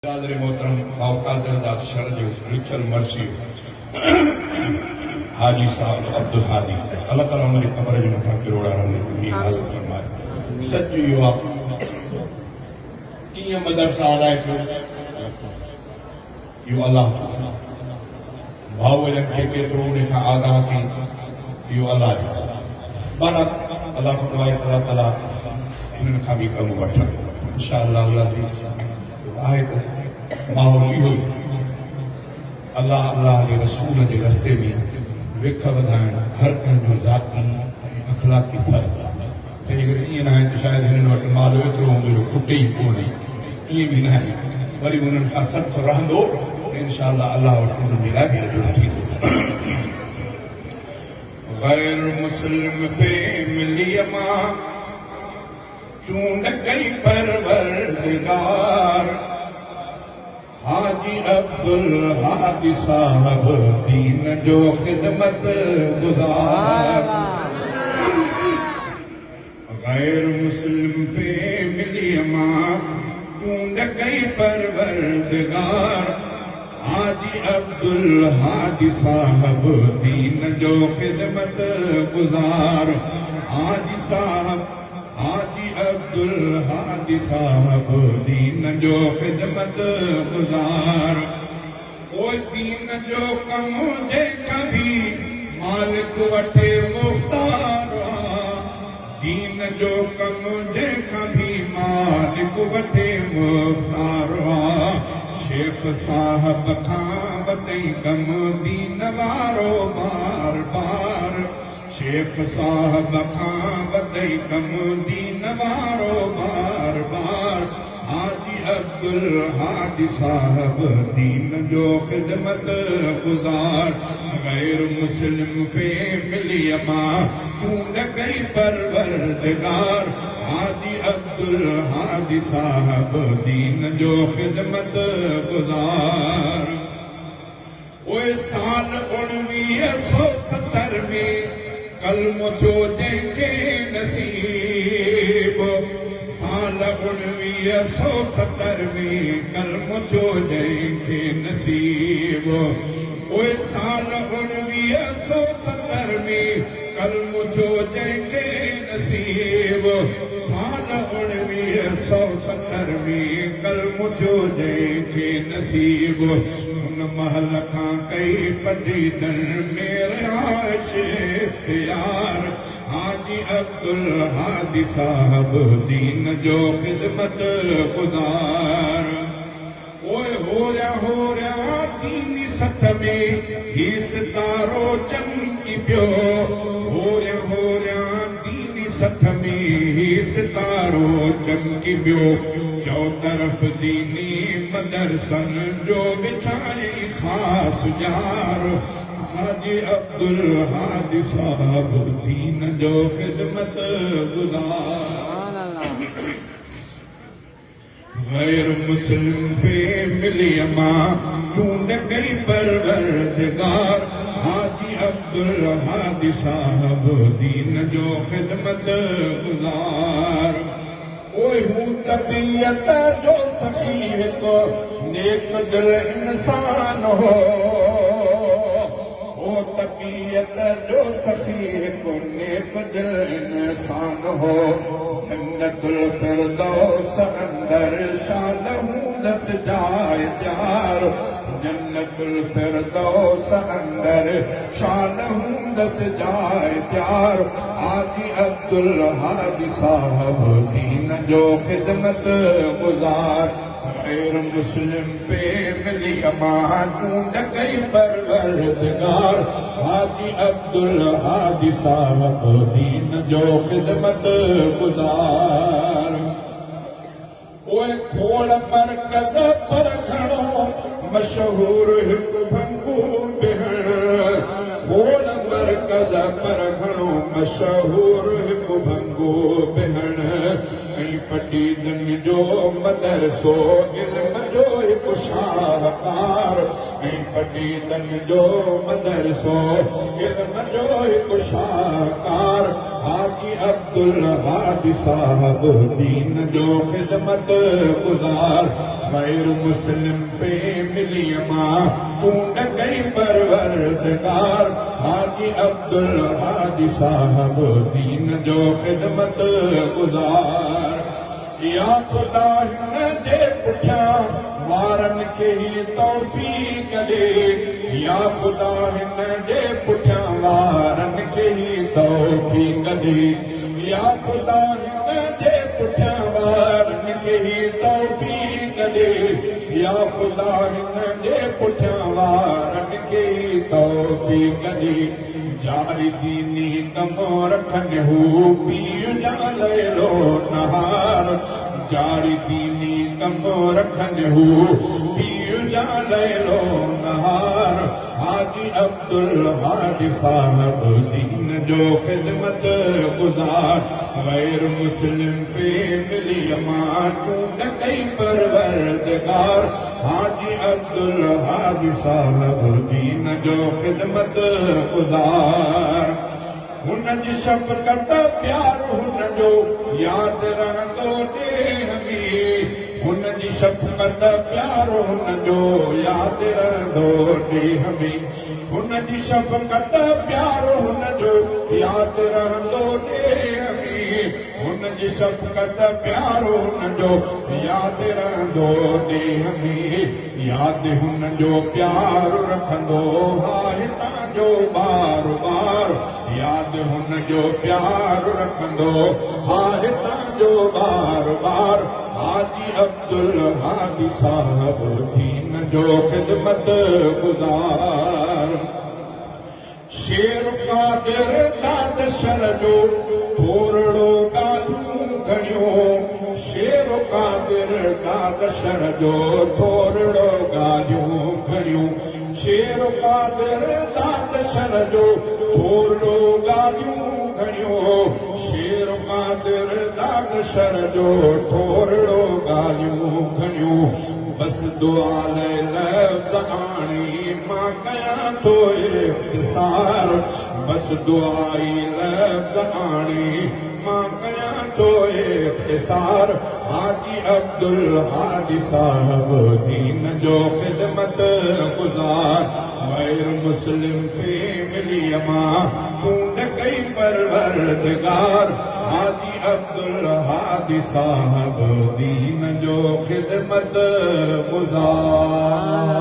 Brother Mohtram, Qadir Dak Sharju, Richard Mercy, Haji Sahib Abdul Hadi. Allah Ta'ala हमारी कब्र जो मुठाकिर उड़ा रहा है, उनकी हालत फरमाए. सच्ची यो आप किया मदरसा आलाए को यो अल्लाह भाव वजन के केतरो ने का आगाह की यो अल्लाह बारा अल्लाह को दुआ अल्लाह ताला इन्हें खाबी कम वठन इंशाअल्लाह अज़ीज आयत माहौल इहो अल्लाह अल्लाह के रसूल के रस्ते में विख वधाइण हर कंहिंजो ज़ाती अखलाक़ी फ़र्क़ आहे. अगर ईअं न आहे त शायदि हिननि वटि माल एतिरो हूंदो जो खुटे ई कोन्हे, ईअं बि न आहे. वरी उन्हनि सां सख़्तु रहंदो त इंशाअल्लाह अल्लाह वटि उन्हनि जे लाइ बि अजर थींदो. गैर मुस्लिम फैमिली मां चूंड कई परवरदिगार हाजी अब्दुल हादी साहब दीन जो खिदमत गुजार. गैर मुस्लिम फैमिली मां चूंड कई परवरदिगार हाजी अब्दुल हादी साहब दीन जो खिदमत गुजार. हाजी साहब हाजी अब्दुल हादी साहब दीन जो खिदमत गुजार. ओ दीन जो कम जे कभी मालिक वठे मुख्तार. दीन जो कम जे कभी मालिक वठे मुख्तार. शेख साहब खां वतई कम दीन वारो बार बार. शेख साहब खां वतई कम दीन वारो बार बार. हाजी अब्दुल हादी साहब दीन जो खिदमत गुजार. गैर मुस्लिम फैमिली मां चूंड कई परवरदिगार हाजी अब्दुल हादी साहब दीन जो खिदमत गुजार. ओए साल 1970 में कलम थियो जंहिंखे नसीब. साल 1970 में कलम थियो जंहिंखे नसीब. ओए साल 1970 में कलम थियो जंहिंखे नसीब. साल 1970 में कलम थियो जंहिंखे नसीब. उन महल खां कई पटीदन में रिहाइश इख्तियार. हाजी अब्दुल हादी साहब दीन जो खिदमत गुजार. ओए हो रहा दीनी सथ में ही सितारो चमकी पियो. हो रहा दीनी सथ में ही सितारो चमकी पियो. चौतरफ दीनी मदरसन जो विछाई ख़ास जार. हाजी अब्दुल हादी साहब दीन जो खिदमत गुजार. गैर मुस्लिम फैमिली मां चूंड कई परवरदिगार हाजी अब्दुल हादी साहब दीन जो खिदमत गुजार. ओए हूं तबीयत जो सखी को नेक दिल इंसान हो. ओ तबीयत जो सखी को नेक दिल इंसान हो. जन्नतुल फिरदौस अंदर शालहू दस जाए प्यार. जन्नतुल फिरदौस अंदर शालहू दस जाए प्यार. हाजी अब्दुल हादी साहब दीन जो खिदमत गुजार. गैर मुस्लिम फैमिली मां चूंड कई परवरदिगार हाजी अब्दुल हादी साहब दीन जो खिदमत गुजार. ओए खोड़ मरकज़ पर घणो मशहूर हिकु भंगू भेण. खोड़ मरकज़ पर घणो मशहूर हिकु भंगू भेण. ऐं पटीदन जो मदरसो इल्म जो हिकु शाहकार. ऐं पटीदन जो मदरसो इल्म जो हिकु शाहकार. हाजी अब्दुल अब्दुल हादी साहब दीन जो खिदमत गुजार गैर मुस्लिम पे मिली मां कूंड गई परवरदिगार हाजी अब्दुल हादी साहब दीन जो खिदमत गुजार या खुदा हिन जे पुठियां वारन खे तौफ़ीक़ ॾे या खुदा हिन जे पुठियां वारन खे तौफ़ीक़ ॾे या खुदा हिन जे पुठियां वारन खे तौफ़ीक़ ॾे या खुदा हिन जे पुठियां वारन खे तौफ़ीक़ ॾे जारी दीनी कम रखनि हू पीउ जा लैलो नहार जारी दीनी कम रखनि हू पीउ जा लैलो नहार हाजी अब्दुल हादी साहब दीन जो खिदमत गुजार गैर मुस्लिम पे मिली मां चूंड कई परवरदिगार हाजी अब्दुल हादी साहब दीन जो खिदमत गुजार हुन जी शफ़क़त प्यार हुन जो यादि रहंदो ॾेह में हुन जी शफ़क़त प्यार हुन जो यादि रहंदो ॾेह में हुन जी शफ़क़त प्यार हुन जो यादि रहंदो ॾेह में हुन जी शफ़क़त प्यार हुन जो यादि रहंदो ॾेह में यादि हुन जो प्यार रखंदो हा हितां जो बार बार यादि हुन जो प्यार रखंदो हा हितां जो बार बार हाजी अब्दुल हादी साहब दीन जो खिदमत गुजार शेर कादिर दादशर जो थोरड़ो ॻाल्हियूं घणियूं शेर कादिर दादशर जो थोरड़ो ॻाल्हियूं घणियूं शेर कादिर दादशर जो थोरड़ो ॻाल्हियूं घणियूं शेर कादिर दादशर जो थोरड़ो ॻाल्हियूं घणियूं बस दुआ लाइ लफ़्ज़ आणी मां कयां थो इख़्तिसार बस दुआई लफ़्ज़ आणी मां कयां थो इख़्तिसार हाजी अब्दुल हादी साहब दीन जो खिदमत गुजार गैर मुस्लिम फैमिली मां चूंड कई परवरदिगार हाजी अब्दुल हादी साहब दीन जो खिदमत गुजार